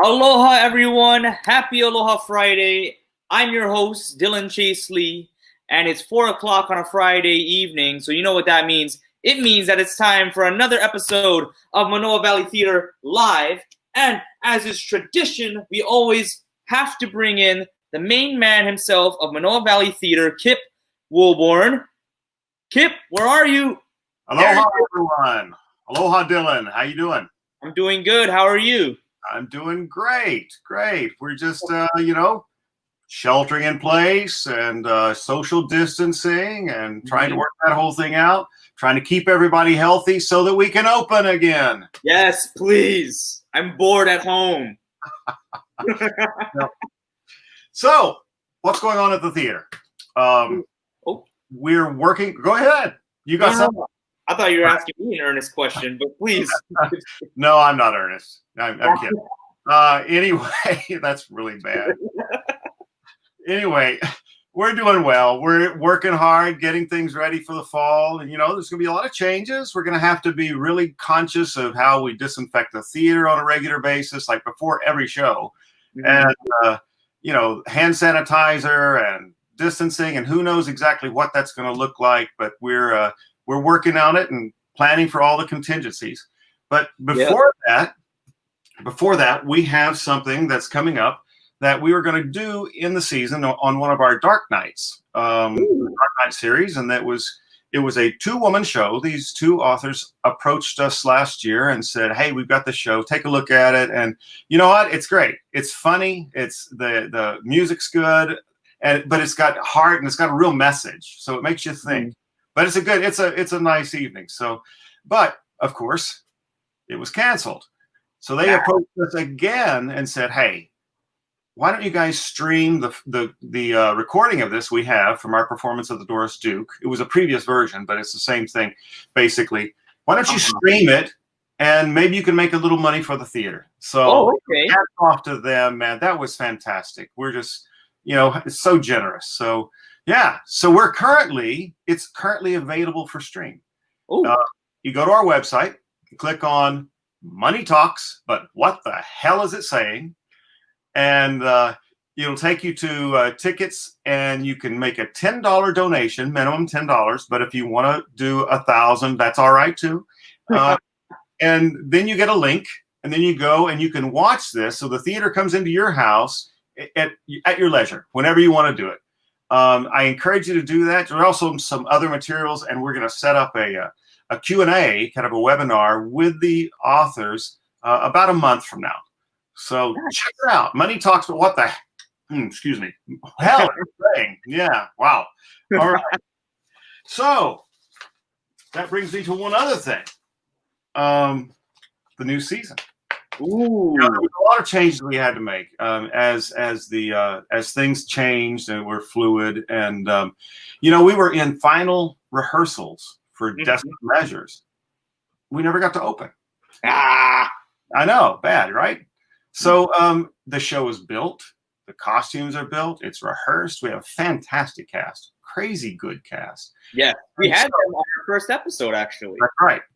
Aloha, everyone. Happy Aloha Friday. I'm your host, Dylan Chase Lee, and it's 4 o'clock on a Friday evening, so you know what that means. It means that it's time for another episode of Manoa Valley Theater Live, and as is tradition, we always have to bring in the main man himself of Manoa Valley Theater, Kip Woolborn. Kip, where are you? Aloha, everyone. Aloha, Dylan. How you doing? I'm doing good. How are you? I'm doing great. We're just, sheltering in place and social distancing and trying to work that whole thing out, trying to keep everybody healthy so that we can open again. Yes, please. I'm bored at home. So, what's going on at the theater? We're working. Go ahead. You got something? I thought you were asking me an earnest question, but please. No, I'm not earnest. I'm kidding. Anyway, that's really bad. Anyway, we're doing well. We're working hard, getting things ready for the fall. And, there's going to be a lot of changes. We're going to have to be really conscious of how we disinfect the theater on a regular basis, like before every show. Mm-hmm. And, hand sanitizer and distancing, and who knows exactly what that's going to look like. But we're working on it and planning for all the contingencies. But before that, we have something that's coming up that we were going to do in the season on one of our Dark Nights, Dark Night series, and it was a 2-woman show. These 2 authors approached us last year and said, "Hey, we've got the show. Take a look at it." And you know what? It's great. It's funny. It's the music's good, but it's got heart and it's got a real message. So it makes you think. But it's a nice evening. So, but of course, it was canceled. So they approached us again and said, "Hey, why don't you guys stream the recording of this we have from our performance of the Doris Duke? It was a previous version, but it's the same thing, basically. Why don't you stream it, and maybe you can make a little money for the theater?" So hats off to them, man. That was fantastic. We're just, it's so generous. So yeah, so it's currently available for stream. You go to our website, click on Money Talks, but what the hell is it saying? And it'll take you to tickets, and you can make a $10 donation, minimum $10. But if you want to do 1,000, that's all right too. And then you get a link, and then you go and you can watch this. So the theater comes into your house at your leisure, whenever you want to do it. I encourage you to do that. There are also some other materials, and we're going to set up a Q&A, kind of a webinar with the authors about a month from now. So check it out. Money Talks, but what the excuse me. Hell, yeah, wow. All right. So that brings me to one other thing. The new season. There was a lot of changes we had to make as things changed and were fluid. And we were in final rehearsals for Desperate Measures. We never got to open. I know, bad, right? So the show is built, the costumes are built, it's rehearsed. We have a fantastic cast, crazy good cast. Yeah, we had them on our first episode, actually.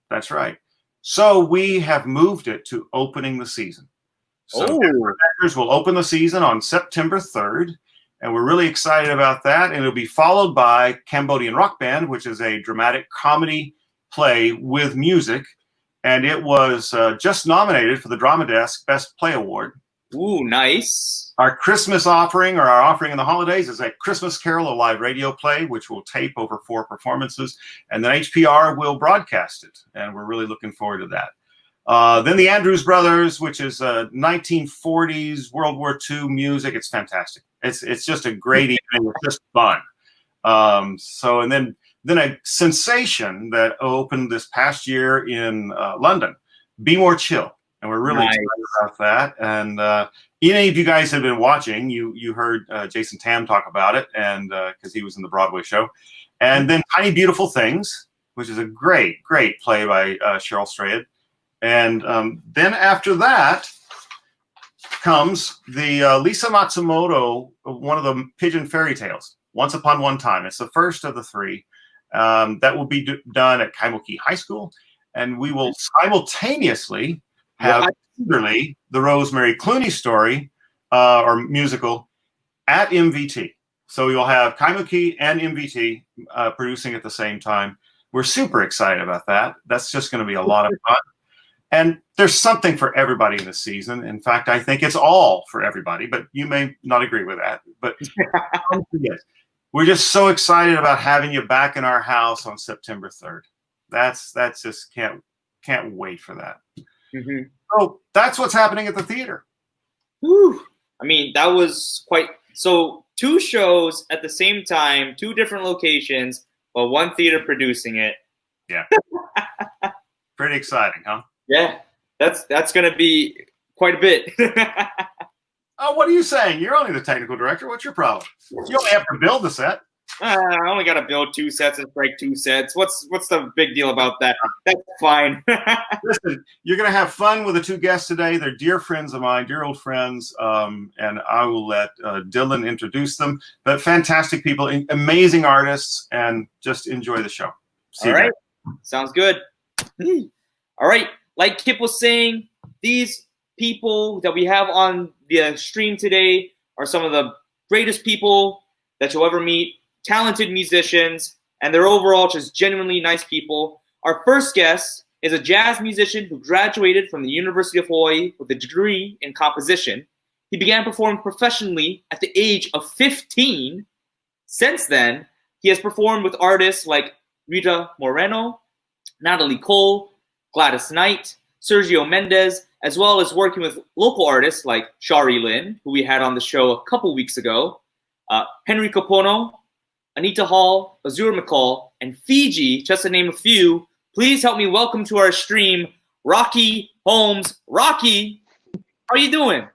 That's right. So we have moved it to opening the season. So we'll open the season on September 3rd, and we're really excited about that. And it'll be followed by Cambodian Rock Band, which is a dramatic comedy play with music. And it was just nominated for the Drama Desk Best Play Award. Ooh, nice. Our Christmas offering, or our offering in the holidays, is a Christmas Carol, a live radio play, which will tape over 4 performances. And then HPR will broadcast it. And we're really looking forward to that. Then the Andrews Brothers, which is 1940s World War II music. It's fantastic. It's just a great evening. It's just fun. And then a sensation that opened this past year in London, Be More Chill. And we're really excited about that. And any of you guys have been watching, you heard Jason Tam talk about it, and because he was in the Broadway show. And then Tiny Beautiful Things, which is a great play by Cheryl Strayed. And then after that comes the Lisa Matsumoto, one of the Pigeon fairy tales, Once Upon One Time. It's the first of the 3. That will be done at Kaimoki High School, and we will simultaneously have the Rosemary Clooney story or musical at MVT. So you'll have Kaimoki and MVT producing at the same time. We're super excited about that. That's just going to be a lot of fun. And there's something for everybody in this season. In fact, I think it's all for everybody, but you may not agree with that. But we're just so excited about having you back in our house on September 3rd. That's just can't wait for that. So that's what's happening at the theater. Whew. I mean, that was so 2 shows at the same time, 2 different locations, but 1 theater producing it. Yeah. Pretty exciting, huh? Yeah. That's going to be quite a bit. Oh, what are you saying? You're only the technical director. What's your problem? You only have to build the set. I only got to build 2 sets and break 2 sets. What's the big deal about that? That's fine. Listen, you're going to have fun with the 2 guests today. They're dear friends of mine, dear old friends, and I will let Dylan introduce them. But fantastic people, amazing artists, and just enjoy the show. See you guys. Sounds good. All right. Like Kip was saying, these people that we have on the stream today are some of the greatest people that you'll ever meet. Talented musicians, and they're overall just genuinely nice people. Our first guest is a jazz musician who graduated from the University of Hawaii with a degree in composition. He began performing professionally at the age of 15. Since then, he has performed with artists like Rita Moreno, Natalie Cole, Gladys Knight, Sergio Mendes, as well as working with local artists like Shari Lin, who we had on the show a couple weeks ago, Henry Kapono, Anita Hall, Azur McCall, and Fiji, just to name a few. Please help me welcome to our stream, Rocky Holmes. Rocky, how are you doing?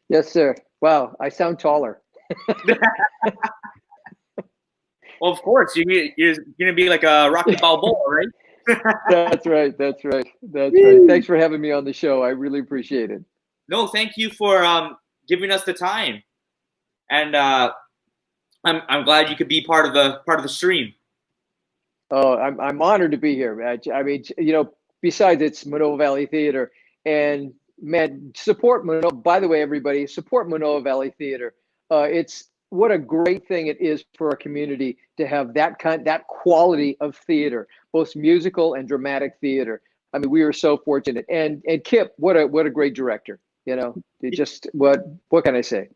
Yes, sir. Wow, I sound taller. Well, of course, you're going to be like a Rocky Balboa, right? That's right. That's right. Thanks for having me on the show. I really appreciate it. No, thank you for giving us the time, and I'm glad you could be part of the stream. Oh, I'm honored to be here. I mean, besides it's Manoa Valley Theater, and man, support Manoa. By the way, everybody, support Manoa Valley Theater. It's what a great thing it is for our community to have that quality of theater, both musical and dramatic theater. I mean, we are so fortunate. And Kip, what a great director. It just what can I say?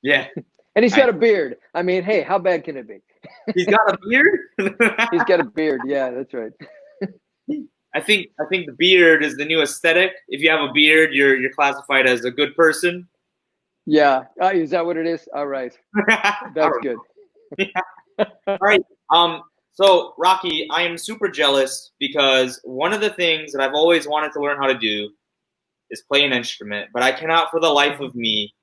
Yeah. And he's got a beard. I mean, hey, how bad can it be? He's got a beard? He's got a beard. Yeah, that's right. I think the beard is the new aesthetic. If you have a beard, you're classified as a good person. Yeah. Is that what it is? All right. That's good. Yeah. All right. So Rocky, I am super jealous because one of the things that I've always wanted to learn how to do is play an instrument, but I cannot for the life of me.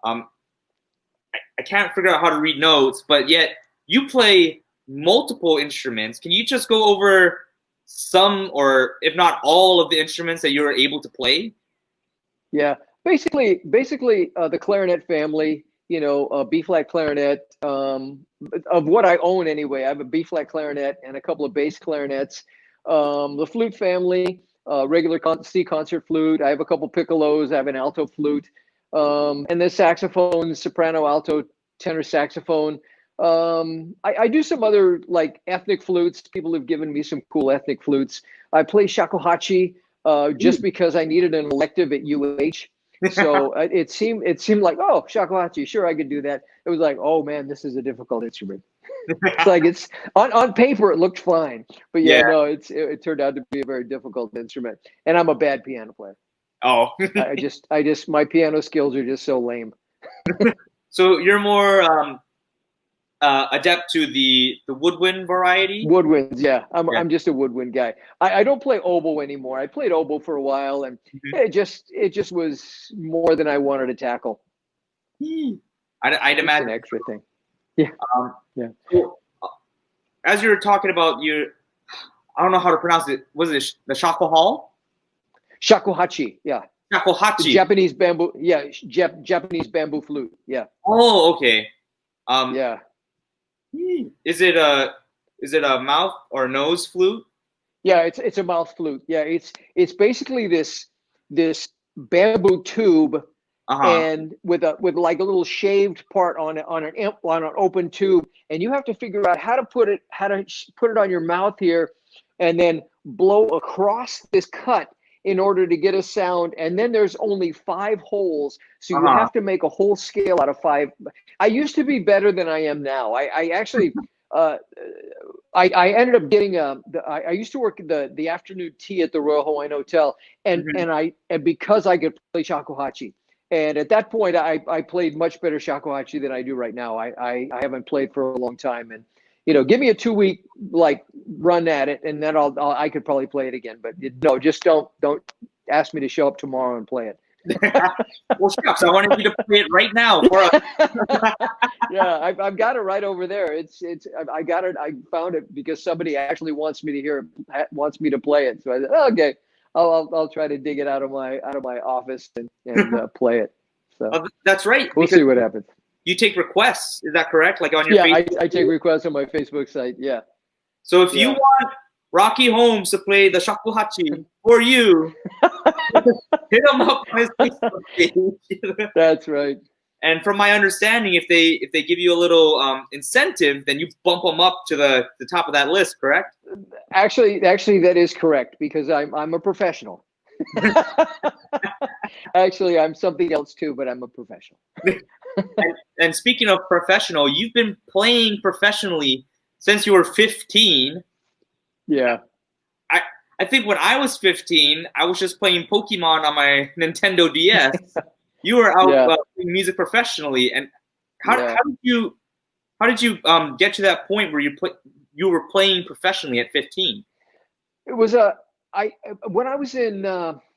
I can't figure out how to read notes, but yet you play multiple instruments. Can you just go over some, or if not all, of the instruments that you're able to play? Yeah, basically the clarinet family, B-flat clarinet, of what I own anyway. I have a B-flat clarinet and a couple of bass clarinets. The flute family, regular C concert flute. I have a couple piccolos. I have an alto flute. And the saxophone, soprano, alto, tenor saxophone. I do some other like ethnic flutes. People have given me some cool ethnic flutes. I play shakuhachi just because I needed an elective at UH. So it seemed like, oh, shakuhachi, sure, I could do that. It was like, oh man, this is a difficult instrument. It's like it's on paper it looked fine, but no, it turned out to be a very difficult instrument. And I'm a bad piano player. Oh, I just my piano skills are just so lame. So you're more adept to the woodwind variety? Woodwinds, yeah. I'm just a woodwind guy. I don't play oboe anymore. I played oboe for a while, and it just was more than I wanted to tackle. I'd imagine an extra thing. Yeah. So, as you were talking about I don't know how to pronounce it. Was it the shakuhal? Shakuhachi, yeah. Shakuhachi. The Japanese bamboo, yeah. Japanese bamboo flute, yeah. Oh, okay. Yeah. Is it a mouth or nose flute? Yeah, it's a mouth flute. Yeah, it's basically this bamboo tube, and with like a little shaved part on an open tube, and you have to figure out how to put it on your mouth here, and then blow across this cut in order to get a sound. And then there's only 5 holes, so you have to make a whole scale out of 5. I used to be better than I am now. I actually I ended up getting I used to work the afternoon tea at the Royal Hawaiian Hotel, and because I could play shakuhachi, and at that point I played much better shakuhachi than I do right now. I haven't played for a long time, and give me a 2-week like run at it, and then I could probably play it again. But no, just don't ask me to show up tomorrow and play it. Well, shucks, I wanted you to play it right now for us. Yeah, I've got it right over there. I got it. I found it because somebody actually wants me to play it. So I said, okay, I'll try to dig it out of my office and play it. So that's right. We'll see what happens. You take requests, is that correct? Like on your Facebook? I take requests on my Facebook site. Yeah. So if you want Rocky Holmes to play the shakuhachi for you, hit him up on his Facebook page. That's right. And from my understanding, if they give you a little incentive, then you bump them up to the top of that list, correct? Actually, that is correct because I'm a professional. Actually, I'm something else too, but I'm a professional. and speaking of professional, you've been playing professionally since you were 15. Yeah. I think when I was 15, I was just playing Pokemon on my Nintendo DS. You were out playing music professionally, and how did you get to that point where you were playing professionally at 15? It was when I was in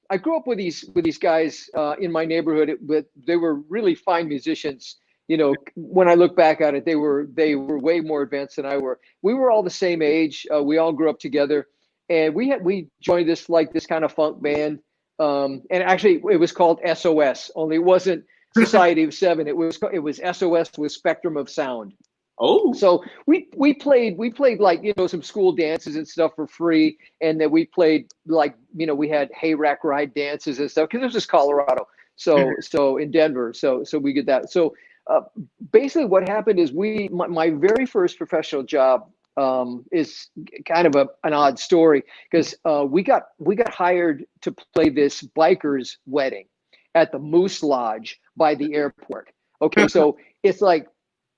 I grew up with these guys in my neighborhood, but they were really fine musicians. You know, when I look back at it, they were way more advanced than I were. We were all the same age. We all grew up together, and we joined this kind of funk band. And actually, it was called SOS. Only it wasn't Society of Seven. It was SOS with Spectrum of Sound. Oh, so we played like, you know, some school dances and stuff for free, and then we played like, you know, we had hayrack ride dances and stuff because it was just Colorado. So in Denver, so we did that. So basically, what happened is my very first professional job is kind of an odd story because we got hired to play this biker's wedding at the Moose Lodge by the airport. Okay, so it's like.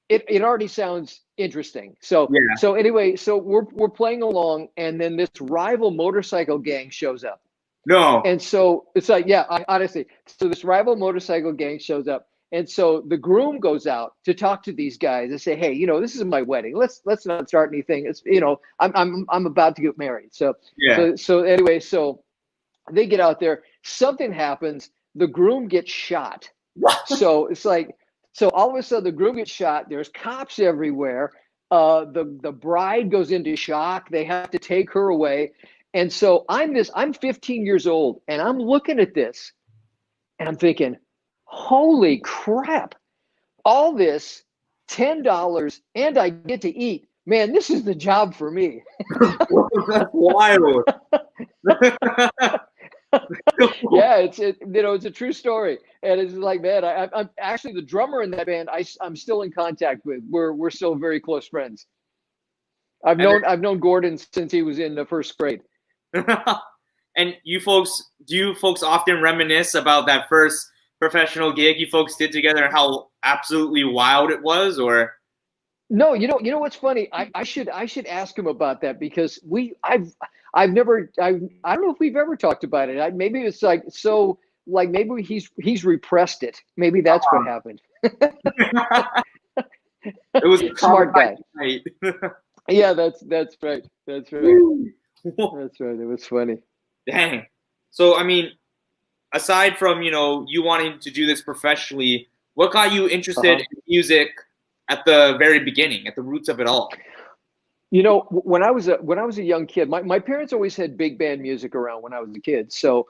It already sounds interesting. So anyway, so we're playing along, and then this rival motorcycle gang shows up. No. And so it's like, honestly, so this rival motorcycle gang shows up, and so the groom goes out to talk to these guys and say, hey, you know, this is my wedding. Let's not start anything. It's, you know, I'm about to get married. So anyway, so they get out there. Something happens. The groom gets shot. So it's like. So all of a sudden, the groom gets shot. There's cops everywhere. The bride goes into shock. They have to take her away. And so I'm 15 years old, and I'm looking at this, and I'm thinking, holy crap! All this, $10, and I get to eat. Man, this is the job for me. That's wild. Yeah, it's a true story, and it's like, man, I'm actually the drummer in that band. I'm still in contact with. We're still very close friends. I've known Gordon since he was in the first grade. And do you folks often reminisce about that first professional gig you folks did together and how absolutely wild it was, or? No, you know what's funny? I should ask him about that because I don't know if we've ever talked about it. Maybe it's like, so like maybe he's repressed it. Maybe that's what happened. It was a smart guy. Yeah, that's right. That's right. That's right. It was funny. Dang. So I mean, aside from, you know, you wanting to do this professionally, what got you interested in music at the very beginning, at the roots of it all? You know, when I was a young kid, my parents always had big band music around when I was a kid. So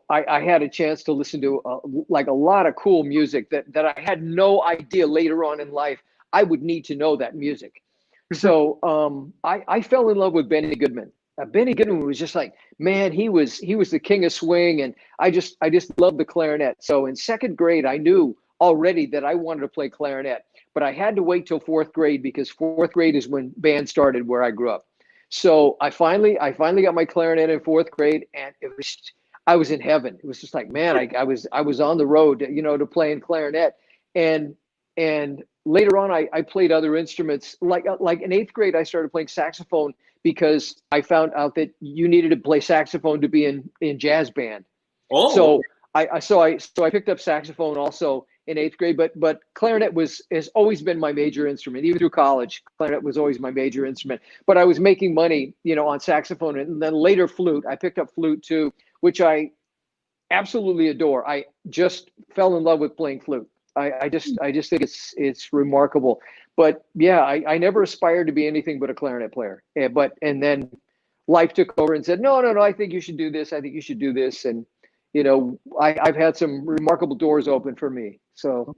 I had a chance to listen to like a lot of cool music that I had no idea later on in life I would need to know that music. So I fell in love with Benny Goodman. Benny Goodman was just like, man, he was the king of swing, and I just loved the clarinet. So in second grade, I knew already that I wanted to play clarinet. But I had to wait till fourth grade because fourth grade is when band started where I grew up. So I finally got my clarinet in fourth grade, and I was in heaven. It was just like, man, I was on the road, you know, to playing clarinet. And later on, I played other instruments. Like in eighth grade, I started playing saxophone because I found out that you needed to play saxophone to be in jazz band. Oh. So I picked up saxophone also in eighth grade, but clarinet has always been my major instrument. Even through college, clarinet was always my major instrument. But I was making money, you know, on saxophone, and then later flute. I picked up flute too, which I absolutely adore. I just fell in love with playing flute. I just think it's remarkable. But yeah, I never aspired to be anything but a clarinet player. And then life took over and said, no, I think you should do this. I think you should do this. And you know, I've had some remarkable doors open for me. So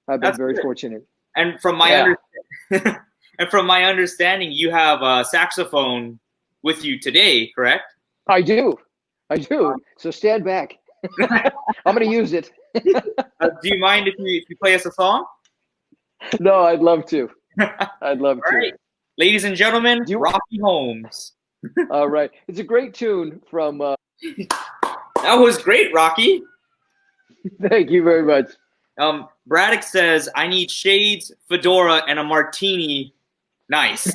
I've been very fortunate. And from my understanding, you have a saxophone with you today, correct? I do. So stand back. I'm going to use it. Do you mind if you play us a song? No, I'd love to. I'd love All to. right. Ladies and gentlemen, Rocky Holmes. All right. It's a great tune from... That was great, Rocky. Thank you very much. Braddock says, I need shades, fedora, and a martini. Nice.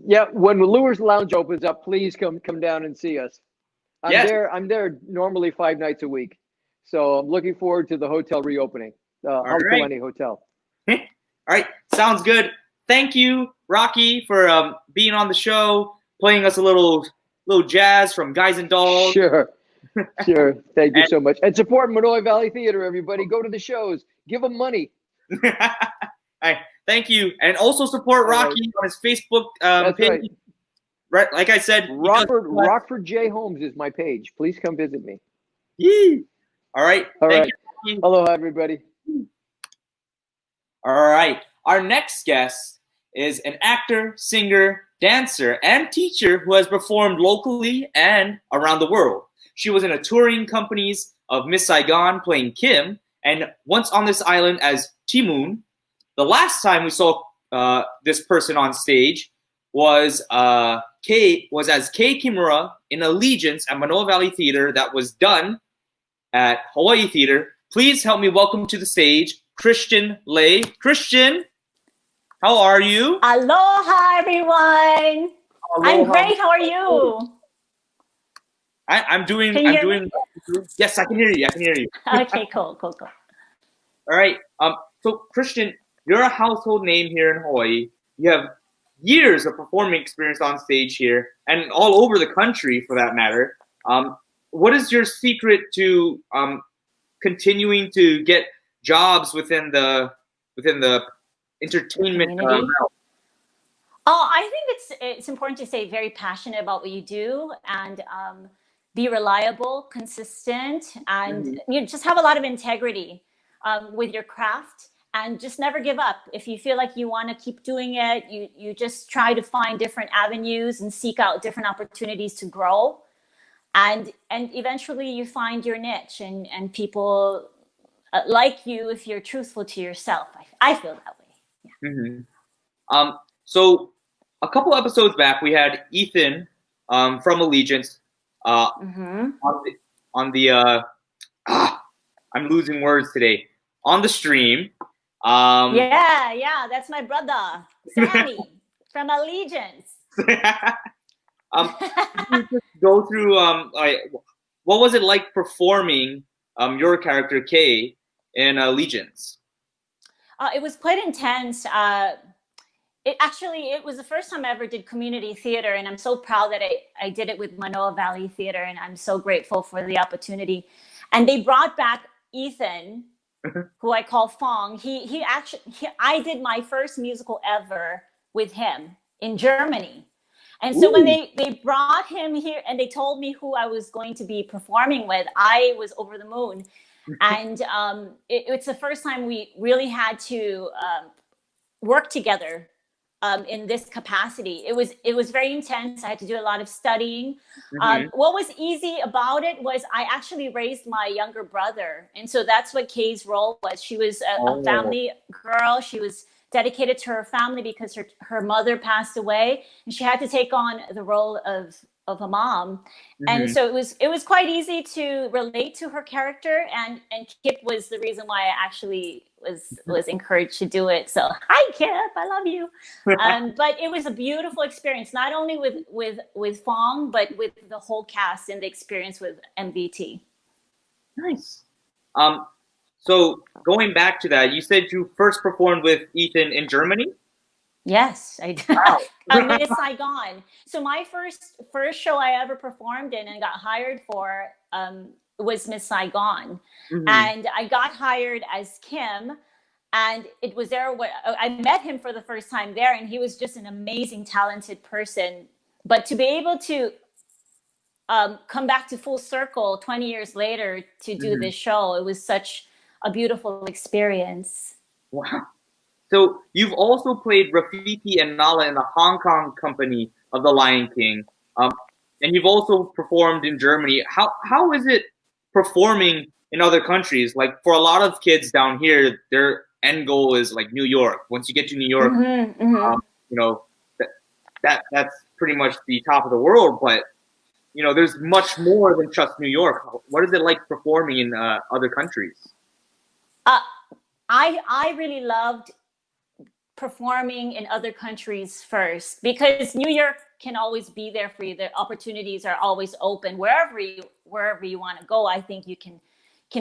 Yeah, when Lures Lounge opens up, please come down and see us. I'm there normally 5 nights a week. So I'm looking forward to the hotel reopening. Haltalani Hotel. All right. Sounds good. Thank you, Rocky, for being on the show, playing us a little jazz from Guys and Dolls. Sure. Thank you so much. And support Manoy Valley Theater, everybody. Go to the shows. Give them money. All right. Thank you. And also support Rocky on his Facebook page. Right. Like I said, Rockford J. Holmes is my page. Please come visit me. Yee. All right. Thank you, Rocky. Aloha, everybody. All right. Our next guest is an actor, singer, dancer, and teacher who has performed locally and around the world. She was in a touring companies of Miss Saigon playing Kim, and once on this island as Timoon. The last time we saw this person on stage was as Kei Kimura in Allegiance at Manoa Valley Theater that was done at Hawaii Theater. Please help me welcome to the stage Kristian Lei. Kristian, how are you? Aloha, everyone. Aloha. I'm great. How are you? I'm doing. Yes, I can hear you. Okay, cool. All right. So Kristian, you're a household name here in Hawaii. You have years of performing experience on stage here and all over the country, for that matter. What is your secret to continuing to get jobs within the entertainment realm? Oh, I think it's important to stay very passionate about what you do and be reliable, consistent, and you just have a lot of integrity with your craft, and just never give up. If you feel like you want to keep doing it, you just try to find different avenues and seek out different opportunities to grow, and eventually you find your niche, and people like you if you're truthful to yourself. I feel that way. Yeah. So a couple episodes back, we had Ethan from Allegiance on the I'm losing words today, on the stream. Yeah, that's my brother, Sammy from Allegiance. Go through what was it like performing your character Kay in Allegiance? It was quite intense. It was the first time I ever did community theater, and I'm so proud that I did it with Manoa Valley Theater, and I'm so grateful for the opportunity. And they brought back Ethan, who I call Fong. I did my first musical ever with him in Germany. And so when they brought him here and they told me who I was going to be performing with, I was over the moon. And it's the first time we really had to work together in this capacity. It was very intense. I had to do a lot of studying. What was easy about it was I actually raised my younger brother. And so that's what Kay's role was. She was a family girl. She was dedicated to her family because her mother passed away, and she had to take on the role of a mom. And so it was quite easy to relate to her character, and Kip was the reason why I actually was encouraged to do it. So hi Kip, I love you. But it was a beautiful experience, not only with Fong, but with the whole cast and the experience with MVT. Nice. So going back to that, you said you first performed with Ethan in Germany? Yes, I did. Wow. Miss Saigon. So my first show I ever performed in and got hired for was Miss Saigon. And I got hired as Kim, and it was there I met him for the first time there, and he was just an amazing, talented person. But to be able to come back to full circle 20 years later to do this show, it was such a beautiful experience. Wow. So you've also played Rafiki and Nala in the Hong Kong company of The Lion King. And you've also performed in Germany. How is it performing in other countries. Like for a lot of kids down here, their end goal is like New York. Once you get to New York, you know, that's pretty much the top of the world. But you know, there's much more than just New York. What is it like performing in other countries? I really loved performing in other countries first, because New York can always be there for you. The opportunities are always open wherever you want to go. I think you can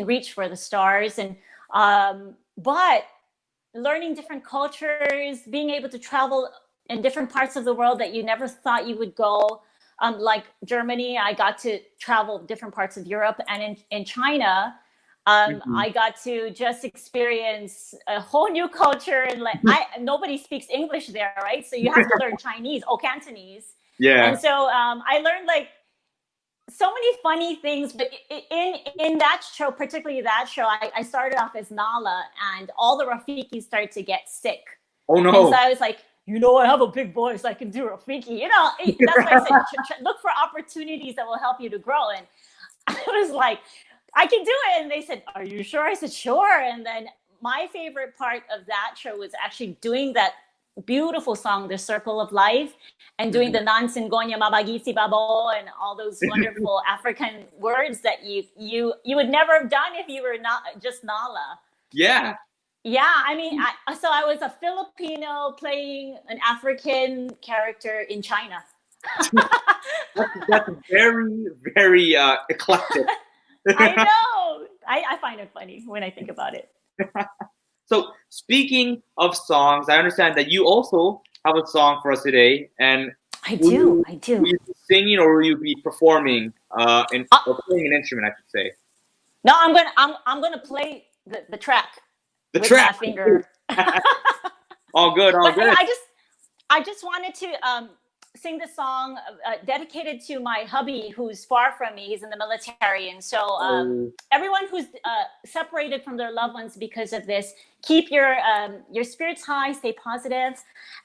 reach for the stars. And but learning different cultures, being able to travel in different parts of the world that you never thought you would go, like Germany, I got to travel different parts of Europe, and in China, I got to just experience a whole new culture. And like, nobody speaks English there, right? So you have to learn Chinese, Cantonese. Yeah. And so I learned like so many funny things. But in that show, particularly that show, I started off as Nala, and all the Rafiki started to get sick. Oh no! And so I was like, I have a big voice. I can do Rafiki. That's why I said look for opportunities that will help you to grow. And I was like, I can do it. And they said, are you sure? I said, sure. And then my favorite part of that show was actually doing that beautiful song, The Circle of Life, and doing the Nansingonya Mabagisi Babo and all those wonderful African words that you would never have done if you were not just Nala. Yeah. Yeah, I mean, so I was a Filipino playing an African character in China. That's very, very eclectic. I know. I find it funny when I think about it. So speaking of songs, I understand that you also have a song for us today, and I do. Will you be singing, or will you be performing or playing an instrument, I should say? No, I'm gonna play the track. The track. My finger. All good. Hey, I just wanted to sing the song dedicated to my hubby who's far from me. He's in the military. And so everyone who's separated from their loved ones because of this, keep your spirits high, stay positive.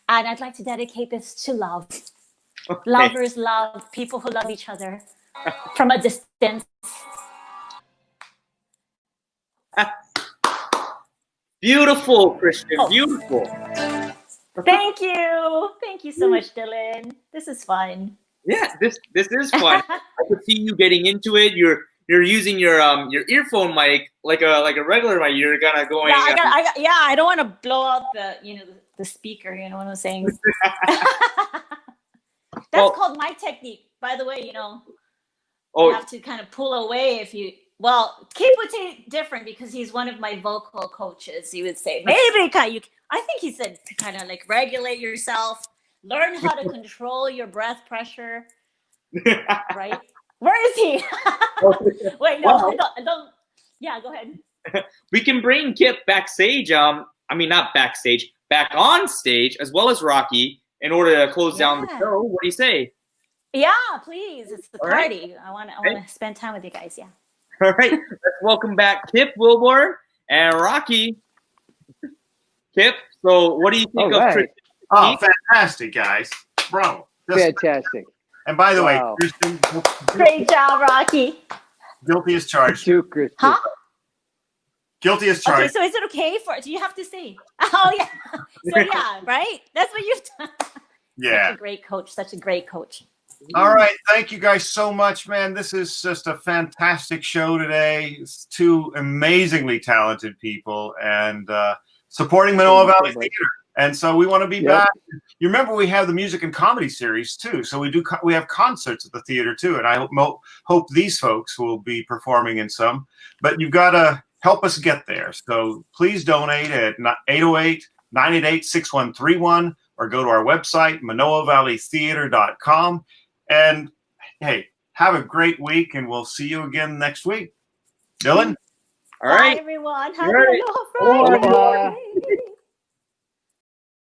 And I'd like to dedicate this to love. Okay. Lovers love people who love each other from a distance. Beautiful, Kristian. Beautiful. Thank you so much, Dylan. This is fun. Yeah, this is fun. I could see you getting into it. You're using your earphone mic like a regular mic. You're kind of going. Yeah, I don't want to blow out the speaker. You know what I'm saying? That's called mic technique, by the way. You have to kind of pull away if you. Well, Kip would say different because he's one of my vocal coaches. He would say, maybe I think he said to kind of like regulate yourself, learn how to control your breath pressure. Right? Where is he? Wait, no, I don't. Yeah, go ahead. We can bring Kip backstage. Not backstage, back on stage, as well as Rocky, in order to close down the show. What do you say? Yeah, please. It's the party. Right. I want to spend time with you guys. Yeah. All right, let's welcome back Kip Wilbur and Rocky. Kip, so what do you think of Kristian? Oh, fantastic, guys. Bravo. Fantastic. And by the way, Kristian. Great job, Rocky. Guilty as charged. Too, Kristian. Huh? Guilty as charged. Okay, so is it okay do you have to say? Oh, yeah. So, yeah, right? That's what you've done. Yeah. Such a great coach. All right. Thank you guys so much, man. This is just a fantastic show today. It's two amazingly talented people and supporting Manoa Valley Theater. And so we want to be back. You remember we have the music and comedy series too. So we have concerts at the theater too. And I hope these folks will be performing in some. But you've got to help us get there. So please donate at 808-988-6131 or go to our website, manoavalleytheater.com. And hey, have a great week, and we'll see you again next week. Dylan? All right. Bye, everyone. Happy Aloha Friday.